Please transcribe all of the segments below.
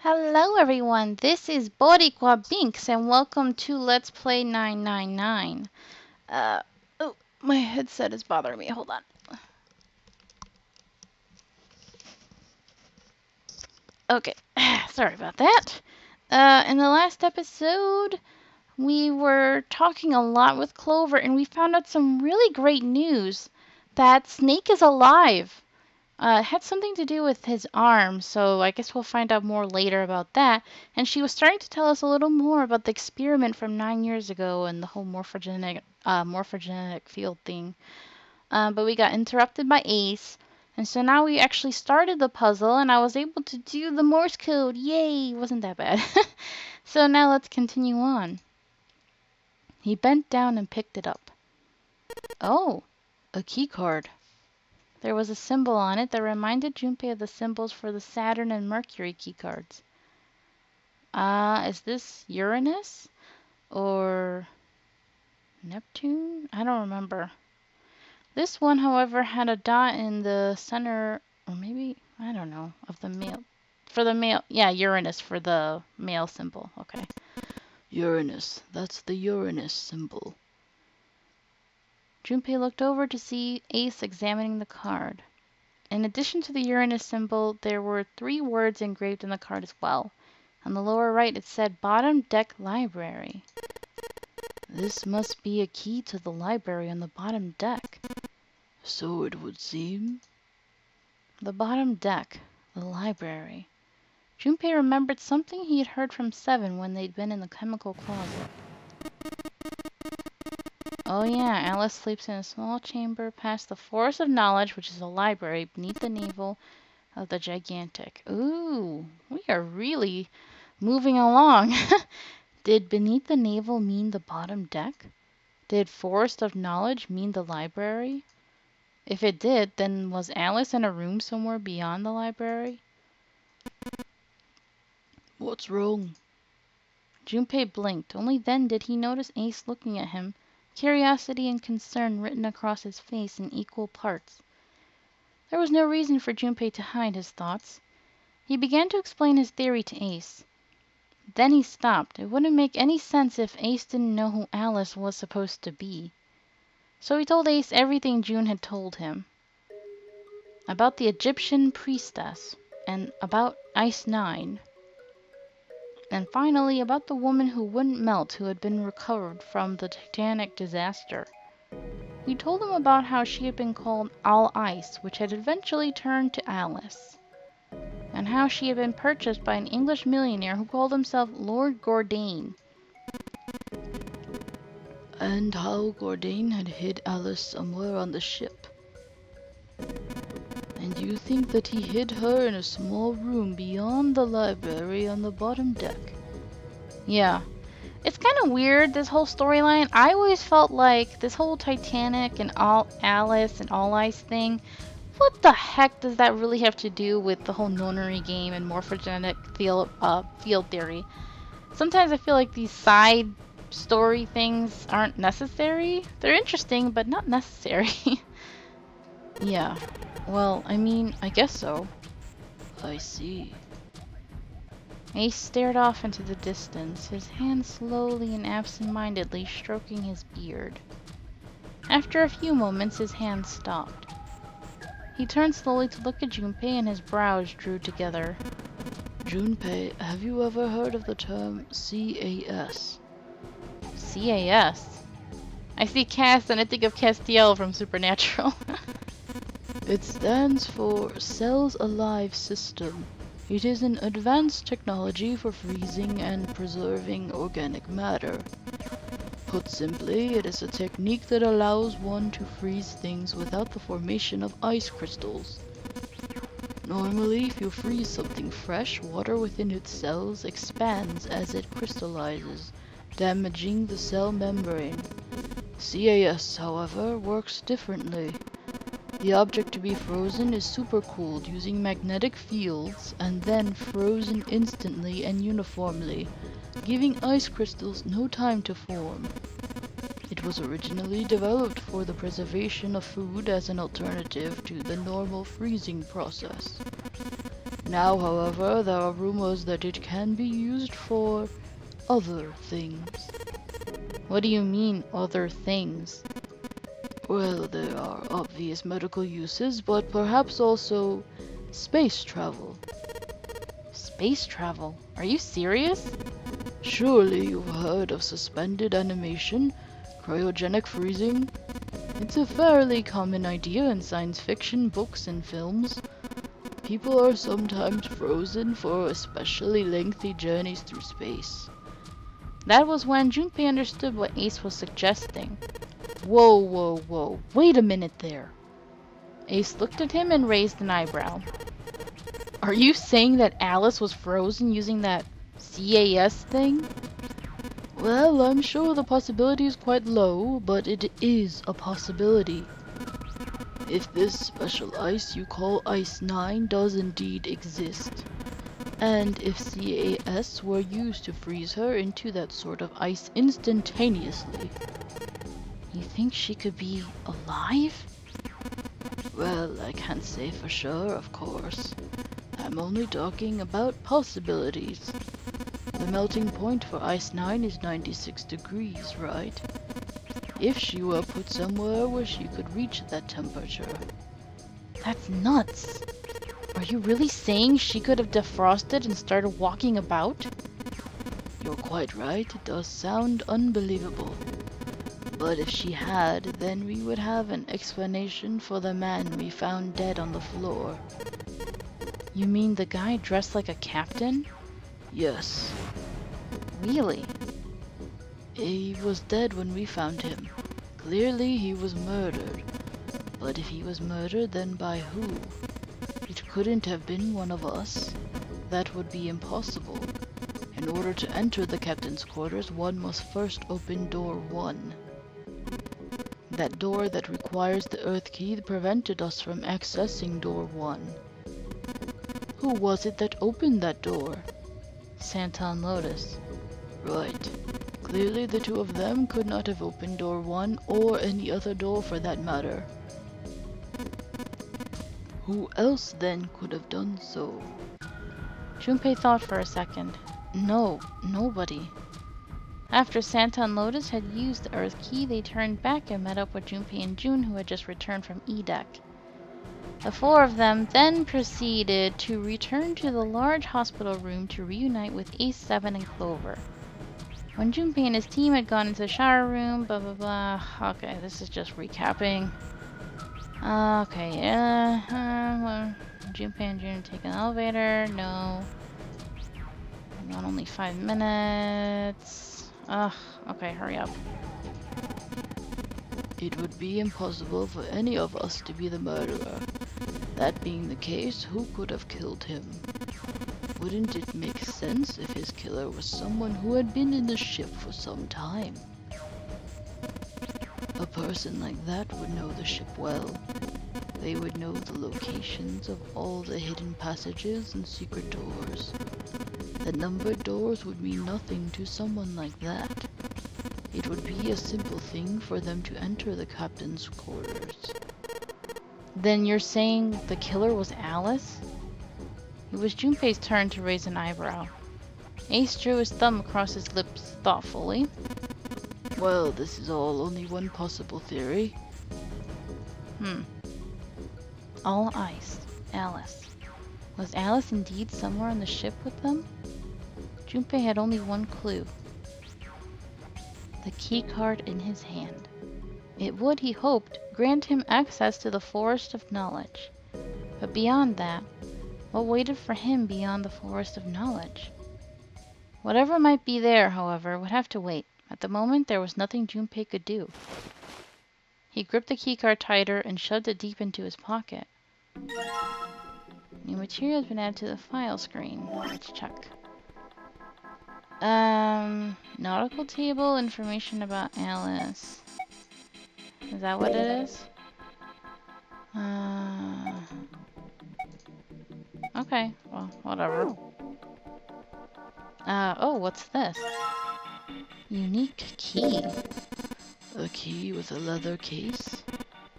Hello everyone, this is Boricua Binks and welcome to Let's Play 999. Uh, oh, my headset is bothering me, hold on. Okay, sorry about that. In the last episode, we were talking a lot with Clover and we found out some really great news. That Snake is alive. It had something to do with his arm, so I guess we'll find out more later about that. And she was starting to tell us a little more about the experiment from 9 years ago and the whole morphogenetic field thing. But we got interrupted by Ace, and so now we actually started the puzzle, and I was able to do the Morse code. Yay! Wasn't that bad. So now let's continue on. He bent down and picked it up. Oh, a key card. There was a symbol on it that reminded Junpei of the symbols for the Saturn and Mercury keycards. Is this Uranus? Or Neptune? I don't remember. This one, however, had a dot in the center, or maybe, I don't know, of the male. For the male, yeah, Uranus for the male symbol. Okay. Uranus, that's the Uranus symbol. Junpei looked over to see Ace examining the card. In addition to the Uranus symbol, there were 3 words engraved in the card as well. On the lower right, it said Bottom Deck Library. This must be a key to the library on the bottom deck. So it would seem. The bottom deck, the library. Junpei remembered something he had heard from Seven when they'd been in the chemical closet. Oh yeah, Alice sleeps in a small chamber past the Forest of Knowledge, which is a library beneath the navel of the Gigantic. Ooh, we are really moving along. Did beneath the navel mean the bottom deck? Did Forest of Knowledge mean the library? If it did, then was Alice in a room somewhere beyond the library? What's wrong? Junpei blinked. Only then did he notice Ace looking at him, curiosity and concern written across his face in equal parts. There was no reason for Junpei to hide his thoughts. He began to explain his theory to Ace. Then he stopped. It wouldn't make any sense if Ace didn't know who Alice was supposed to be. So he told Ace everything June had told him. About the Egyptian priestess, and about Ice 9. And finally about the woman who wouldn't melt who had been recovered from the Titanic disaster. He told him about how she had been called All Ice, which had eventually turned to Alice, and how she had been purchased by an English millionaire who called himself Lord Gordain. And how Gordain had hid Alice somewhere on the ship. And you think that he hid her in a small room beyond the library on the bottom deck? Yeah. It's kind of weird, this whole storyline. I always felt like this whole Titanic and All Alice and All Ice thing, what the heck does that really have to do with the whole nonary game and morphogenetic field theory? Sometimes I feel like these side story things aren't necessary. They're interesting, but not necessary. Yeah. Well, I mean, I guess so. I see. Ace stared off into the distance, his hand slowly and absent-mindedly stroking his beard. After a few moments, his hand stopped. He turned slowly to look at Junpei and his brows drew together. Junpei, have you ever heard of the term CAS? CAS? I see Cass and I think of Castiel from Supernatural. It stands for Cells Alive System. It is an advanced technology for freezing and preserving organic matter. Put simply, it is a technique that allows one to freeze things without the formation of ice crystals. Normally, if you freeze something fresh, water within its cells expands as it crystallizes, damaging the cell membrane. CAS, however, works differently. The object to be frozen is supercooled using magnetic fields and then frozen instantly and uniformly, giving ice crystals no time to form. It was originally developed for the preservation of food as an alternative to the normal freezing process. Now, however, there are rumors that it can be used for other things. What do you mean, other things? Well, there are obvious medical uses, but perhaps also space travel. Space travel? Are you serious? Surely you've heard of suspended animation, cryogenic freezing? It's a fairly common idea in science fiction books and films. People are sometimes frozen for especially lengthy journeys through space. That was when Junpei understood what Ace was suggesting. Whoa, whoa, whoa. Wait a minute there. Ace looked at him and raised an eyebrow. Are you saying that Alice was frozen using that CAS thing? Well, I'm sure the possibility is quite low, but it is a possibility. If this special ice you call Ice 9 does indeed exist, and if CAS were used to freeze her into that sort of ice instantaneously. You think she could be alive? Well, I can't say for sure, of course. I'm only talking about possibilities. The melting point for Ice 9 is 96 degrees, right? If she were put somewhere where she could reach that temperature. That's nuts! Are you really saying she could have defrosted and started walking about? You're quite right, it does sound unbelievable. But if she had, then we would have an explanation for the man we found dead on the floor. You mean the guy dressed like a captain? Yes. Really? He was dead when we found him. Clearly he was murdered. But if he was murdered, then by who? It couldn't have been one of us. That would be impossible. In order to enter the captain's quarters, one must first open door 1. That door that requires the Earth key prevented us from accessing door 1. Who was it that opened that door? Santa and Lotus. Right. Clearly the two of them could not have opened door 1 or any other door for that matter. Who else then could have done so? Junpei thought for a second. No, nobody. After Santa and Lotus had used the Earth key, they turned back and met up with Junpei and June, who had just returned from E-Deck. The 4 of them then proceeded to return to the large hospital room to reunite with Ace 7 and Clover. When Junpei and his team had gone into the shower room, blah blah blah. Okay, this is just recapping. Okay, well, Junpei and June take an elevator. No. Not only 5 minutes. Ugh, okay, hurry up. It would be impossible for any of us to be the murderer. That being the case, who could have killed him? Wouldn't it make sense if his killer was someone who had been in the ship for some time? A person like that would know the ship well. They would know the locations of all the hidden passages and secret doors. The numbered doors would mean nothing to someone like that. It would be a simple thing for them to enter the captain's quarters. Then you're saying the killer was Alice? It was Junpei's turn to raise an eyebrow. Ace drew his thumb across his lips thoughtfully. Well, this is all only one possible theory. All ice. Alice. Was Alice indeed somewhere on the ship with them? Junpei had only one clue. The keycard in his hand. It would, he hoped, grant him access to the Forest of Knowledge. But beyond that, what waited for him beyond the Forest of Knowledge? Whatever might be there, however, would have to wait. At the moment, there was nothing Junpei could do. He gripped the keycard tighter and shoved it deep into his pocket. New material has been added to the file screen. Let's check. Nautical table, information about Alice. Is that what it is? Okay, well, whatever. Oh, what's this? Unique key. A key with a leather case?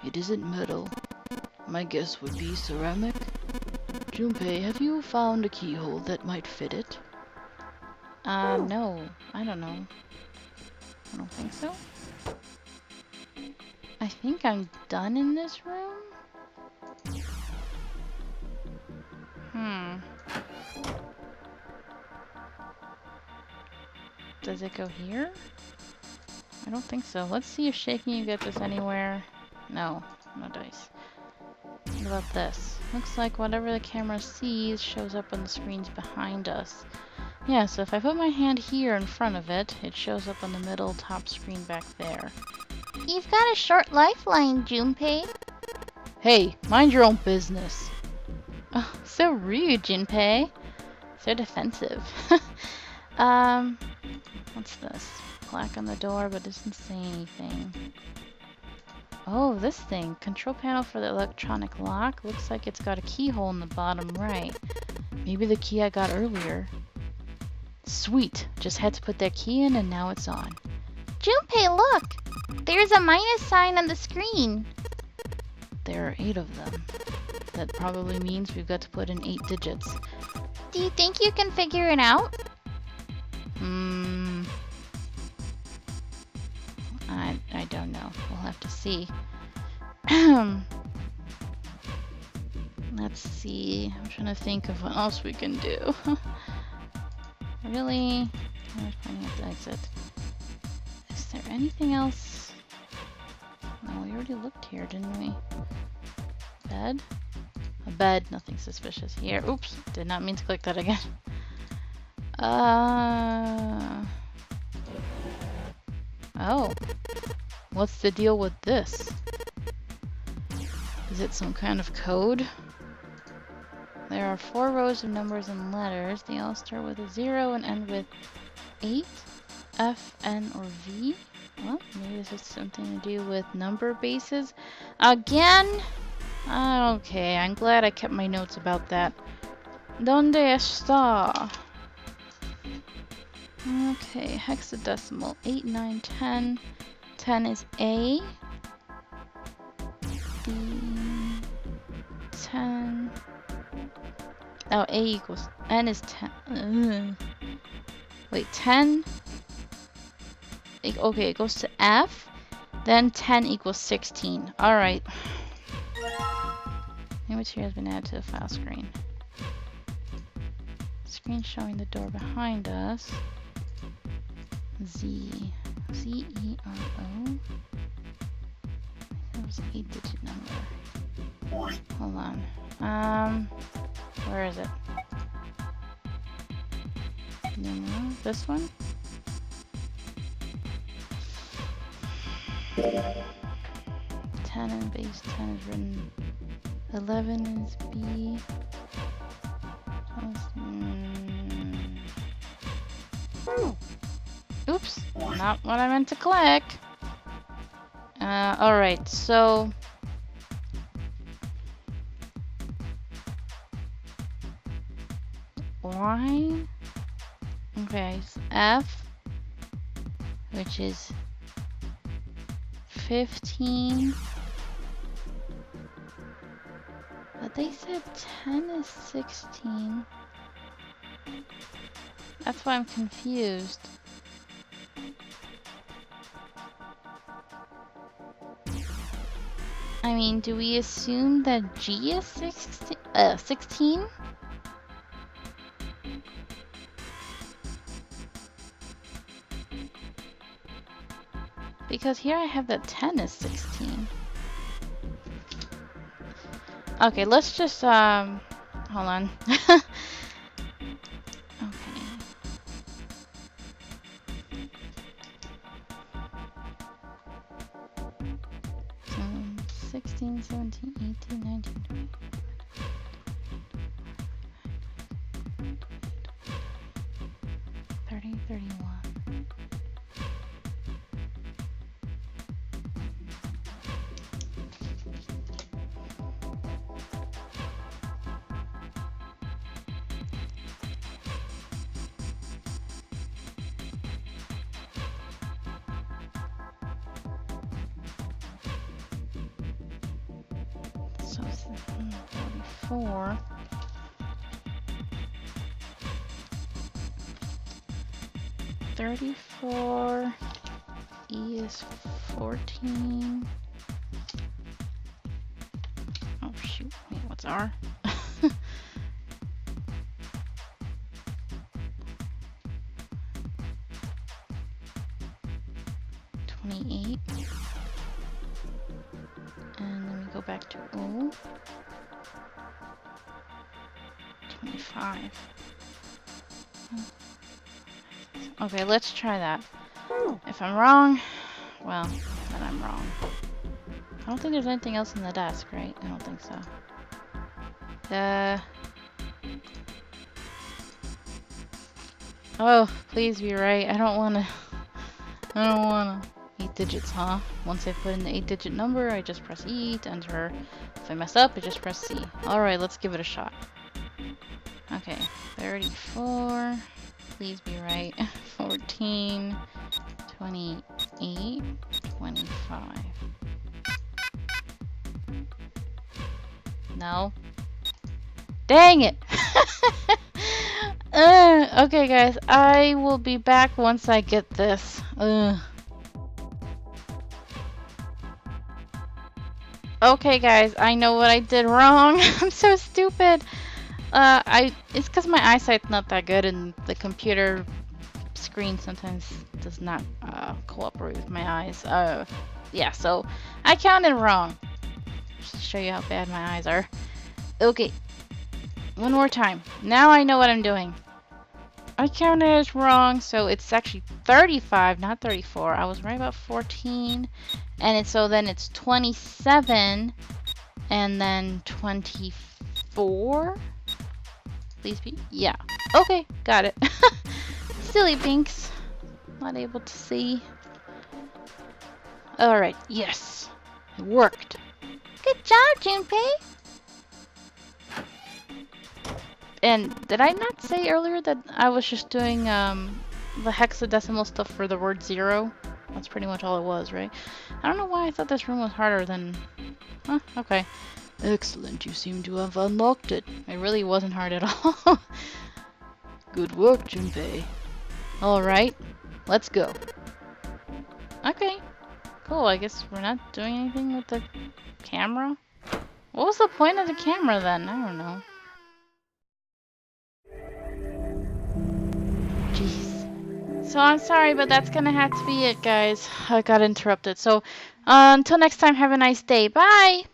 It isn't metal. My guess would be ceramic. Junpei, have you found a keyhole that might fit it? No. I don't know. I don't think so. I think I'm done in this room? Does it go here? I don't think so. Let's see if shaking you get this anywhere. No. No dice. What about this? Looks like whatever the camera sees shows up on the screens behind us. Yeah, so if I put my hand here in front of it, it shows up on the middle top screen back there. You've got a short lifeline, Junpei. Hey, mind your own business. Oh, so rude, Junpei. So defensive. What's this? Plaque on the door, but doesn't say anything. Oh, this thing. Control panel for the electronic lock. Looks like it's got a keyhole in the bottom right. Maybe the key I got earlier. Sweet. Just had to put that key in and now it's on. Junpei, look! There's a minus sign on the screen. There are 8 of them. That probably means we've got to put in 8 digits. Do you think you can figure it out? I don't know. We'll have to see. Let's see. I'm trying to think of what else we can do. Really? I was pointing at the exit. Is there anything else? No, we already looked here, didn't we? Bed? A bed. Nothing suspicious here. Oops. Did not mean to click that again. Oh. What's the deal with this? Is it some kind of code? There are 4 rows of numbers and letters. They all start with a 0 and end with 8, F, N, or V. Well, maybe this has something to do with number bases. Again? Okay, I'm glad I kept my notes about that. ¿Dónde está? Okay, hexadecimal. 8, 9, 10. 10 is A. B. 10. Oh, A equals... N is 10. Wait, 10? Okay, it goes to F. Then 10 equals 16. Alright. New material has been added to the file screen. Screen showing the door behind us. Z. Z-E-R-O. That was an 8-digit number. Hold on. Where is it? No, this one? 10 and base 10 is written. 11 is B. Oops, not what I meant to click. Alright, so... Y? Okay, so F, which is 15. But they said 10 is 16. That's why I'm confused. I mean, do we assume that G is 16? Because here I have that 10 is 16. Okay, let's just, hold on. Okay. 16, 17, 18, 19, 20. 30, 31. So 44. 34. E is 14. Oh shoot, wait, what's R? 28. And then we go back to O. 25. Okay, let's try that. If I'm wrong, well, then I'm wrong. I don't think there's anything else in the desk, right? I don't think so. Oh, please be right. I don't wanna 8 digits, huh? Once I put in the 8-digit number, I just press E to enter. If I mess up, I just press C. Alright, let's give it a shot. Okay, 34. Please be right. 14. 28. 25. No. Dang it! Okay, guys, I will be back once I get this. Okay, guys, I know what I did wrong. I'm so stupid. It's because my eyesight's not that good, and the computer screen sometimes does not cooperate with my eyes. Yeah, so I counted wrong. Just to show you how bad my eyes are. Okay, one more time. Now I know what I'm doing. I counted wrong, so it's actually 35, not 34. I was right about 14, and so then it's 27, and then 24. Please be, yeah. Okay, got it. Silly Binks, not able to see. All right, yes, it worked. Good job, Junpei. And did I not say earlier that I was just doing the hexadecimal stuff for the word 0? That's pretty much all it was, right? I don't know why I thought this room was harder than... Huh, okay. Excellent, you seem to have unlocked it. It really wasn't hard at all. Good work, Junpei. Alright, let's go. Okay, cool. I guess we're not doing anything with the camera? What was the point of the camera then? I don't know. Jeez. So I'm sorry, but that's gonna have to be it, guys. I got interrupted. So until next time, have a nice day. Bye!